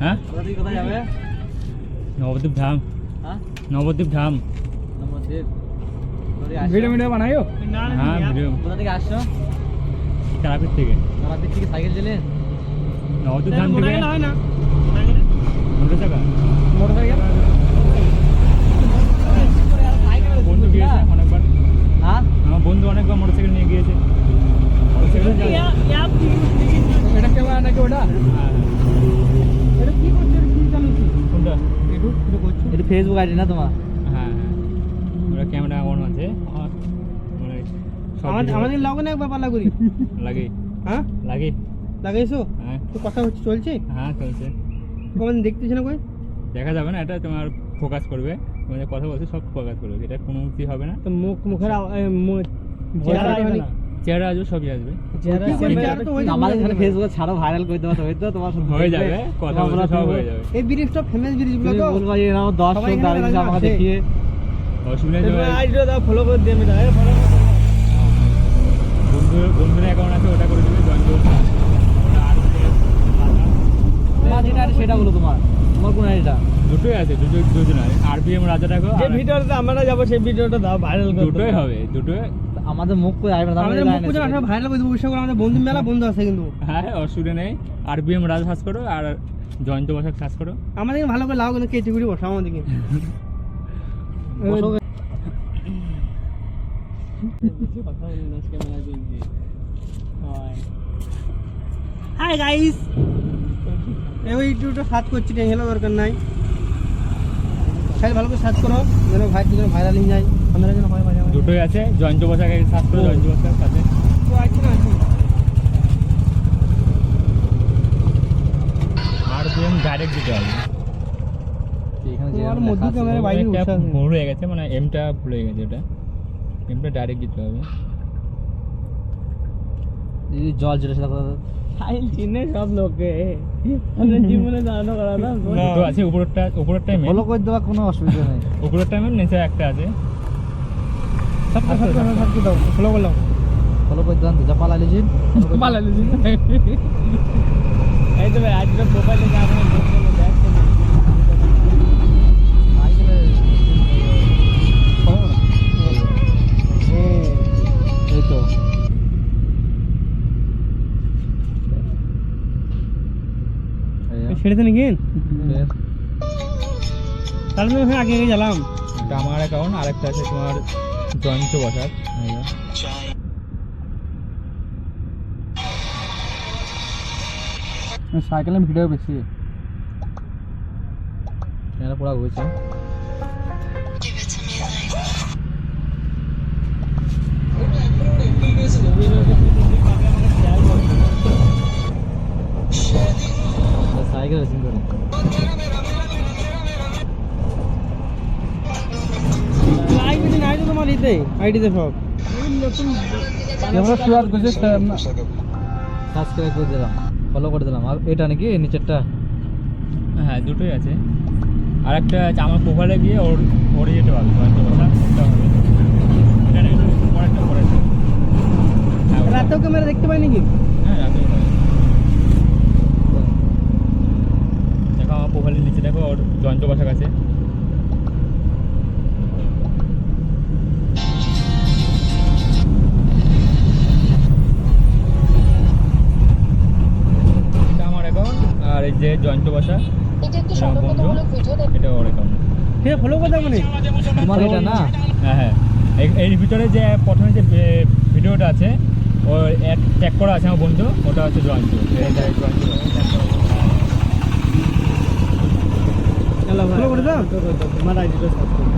হ্যাঁ কোথায় যাবে? নবদ্বীপ ধাম। হ্যাঁ নবদ্বীপ ধাম। নবদ্বীপ ভিডিও বানাইও? হ্যাঁ ভিডিও। কোথা থেকে আসছো? তারাপীঠ থেকে। তারাপীঠ থেকে সাইকেল চালিয়ে? নবদ্বীপ ধাম থেকে হয় না মোটর চাকা মোটরসাইকেল বন্ধু গিয়েছে অনেকবার। হ্যাঁ আমার বন্ধু অনেকবার মোটরসাইকেল নিয়ে গিয়েছে। মোটরসাইকেল এটা ক্যামেরা নাকি ওটা? হ্যাঁ এটা কি করছে? কি চালাচ্ছি? কোনটা? একটু করছো? এটা ফেসবুক আইডি না তোমার? হ্যাঁ হ্যাঁ ওটা ক্যামেরা অন আছে। আর মানে সব আমাদের লাগবে না একবার পাল্লা করি। লাগে হ্যাঁ লাগে। লাগাইছো? হ্যাঁ তো কথা হচ্ছে চলছে? হ্যাঁ চলছে। কখন দেখতেছ না কই? দেখা যাবে না, এটা তোমার ফোকাস করবে। তুমি যে কথা বলছো সব ফোকাস করবে, এটা কোনো মুক্তি হবে না। তো মুখের চেহারা আসবে না। চেহারা আসবে, সবই আসবে। আমাদের এখানে ফেসবুকে ছাড়ো, ভাইরাল করে দেওয়া হয়তো তোমার হয়ে যাবে, কথা বললে সব হয়ে যাবে। এই ব্রিজটা ফেমাস ব্রিজ তুমি গুলো তো বলবা যে নাও 10 সবাই জন এখানে দাঁড়িয়ে লাগবে, আমাকে আছে। দেখিয়ে অসুবিধা নেই। আইডিটা দাও, ফলো করে দিয়ে মেটা ফলো বন্ধুর অ্যাকাউন্ট আছে, ওটা করে দেবে জয়েন করবে। তোমার যেটা আছে সেটা বলো। তোমার কোন আইডিটা? দুটোই আছে, দুজন আছে। RPM রাজাটাকে যে ভিডিওটা আমরা যাব সেই ভিডিওটা দাও, ভাইরাল করতে দুটোই হবে, দুটোই। আমাদের মুখ করে আসবে না, আমাদের মুখ করে আসলে ভাইরাল করে দেবো। বিষয় করে আমাদের বন্ধু মেলা বন্ধু আছে কিন্তু হ্যাঁ অসুবিধা নেই। RPM রাজ সার্চ করো আর জয়ন্ত বসাক সার্চ করো। আমাদের ভালো করে লাও কিন্তু কেটে কুড়ি বসা আমাদেরকে। হাই গাইস, এই ইউটিউবটা সার্চ করছি, টেনশন দরকার নাই। খালি ভালো করে সার্চ করো যেন ভাই দুজন ভাইরাল হয়ে যায়, আমরা যেন হয় মাঝে মাঝে। দুটোই আছে, জয়ন্ত বসাক সার্চ করো, জয়ন্ত বসাক সাথে তো আছে না আছে। RPM ডাইরেক্ট দিতে হবে। এখানে যে তোমার মধ্যে ক্যামেরা বাইরে উঠছে আছে। ভুল হয়ে গেছে, মানে এমটা ভুল হয়ে গেছে। ওটা এমটা ডাইরেক্ট দিতে হবে। এই জল ছিল সেটা কথা ফাইল চিনে সব লোকে আমরা জীবনে জানো করা না। দুটো আছে, উপরেরটা মেন। ফলো করে দেওয়া কোনো অসুবিধা নেই। উপরেরটা মেন, নিচে একটা আছে। সবকে দাও, ফলো করলাম। ফলো করে দেন যা পালা লিজিন পালা লিজি এই তো ভাই আজকে মোবাইলে যা আপনি দেখছেন দেখছেন এই তো ছেড়ে দেন গেন তাহলে আমি আগে আগে গেলাম। এটা আমার অ্যাকাউন্ট, আরেকটা আছে তোমার জয়ন্ত বসাক। সাইকেলের ভিডিও বেশি এখানে পড়া হয়েছে। সাইকেল রেসিং করে লাইক বেশি নাই তো তোমার ইতে আইডিতে সব ক্যামেরা শেয়ার করছে, সাবস্ক্রাইব করে দিলাম, ফলো করে দিলাম। আর এটা নাকি নিচেরটা? হ্যাঁ দুটোই আছে। আরেকটা আছে আমার প্রোফাইলে গিয়ে ওর যেতে পারবে, জয়ন্ত বসাক ওটা হবে। এটা নেই, পরেরটা। হ্যাঁ ওটা। রাতেও ক্যামেরা দেখতে পাই নাকি? হ্যাঁ রাতেও হবে। দেখো আমার প্রোফাইলের নিচে দেখো, ওর জয়ন্ত বসাক আছে। এটা আমার অ্যাকাউন্ট, আর এই যে জয়ন্ত বসাক এটা একটি আমার বন্ধু, সতর্কতামূলক ভিডিও। এটা ওর অ্যাকাউন্ট। সে ফলো করে দাও মানে তোমার এটা না? হ্যাঁ হ্যাঁ, এর ভিতরে যে প্রথমে যে ভিডিওটা আছে ও ট্যাগ করা আছে আমার বন্ধু, ওটা হচ্ছে জয়ন্ত। ফলো করে দাও। আমার আইডিটা সার্চ করো।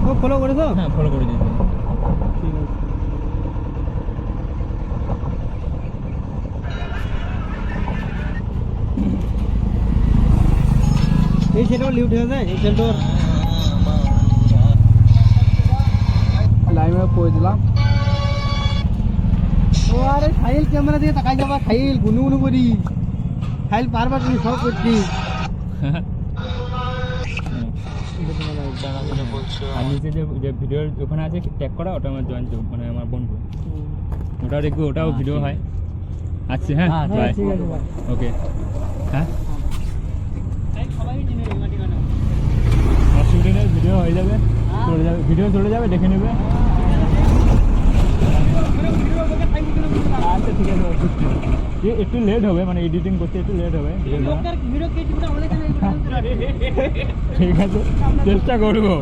ও ফলো করে দাও। হ্যাঁ ফলো করে দিয়েছি। ঠিক আছে। এই সেটা লিউট হয়ে যায় এই সেটা লাইভে করে দিলাম। ও আরে ফাইল ক্যামেরা দিয়ে তাকাই যাবা, ফাইল গুনু গুনু করি, ফাইল বারবার তুমি সব করছি। আর নিচে যে ভিডিওর ওখানে আছে ট্যাগ করা, ওটা আমার জয়েন্ট, মানে আমার বন্ধু। ওটাও দেখবো, ওটাও ভিডিও হয়। আচ্ছা হ্যাঁ হ্যাঁ, বাই। ঠিক আছে, বাই। ওকে। হ্যাঁ সবাই চিনে গঙ্গা ঠিকানা অসুবিধা নেই, ভিডিও হয়ে যাবে, চলে যাবে, ভিডিও চলে যাবে, দেখে নেবে। আচ্ছা ঠিক আছে, একটু লেট হবে, মানে এডিটিং করতে একটু লেট হবে ভিডিওটা। ঠিক আছে, চেষ্টা করবো।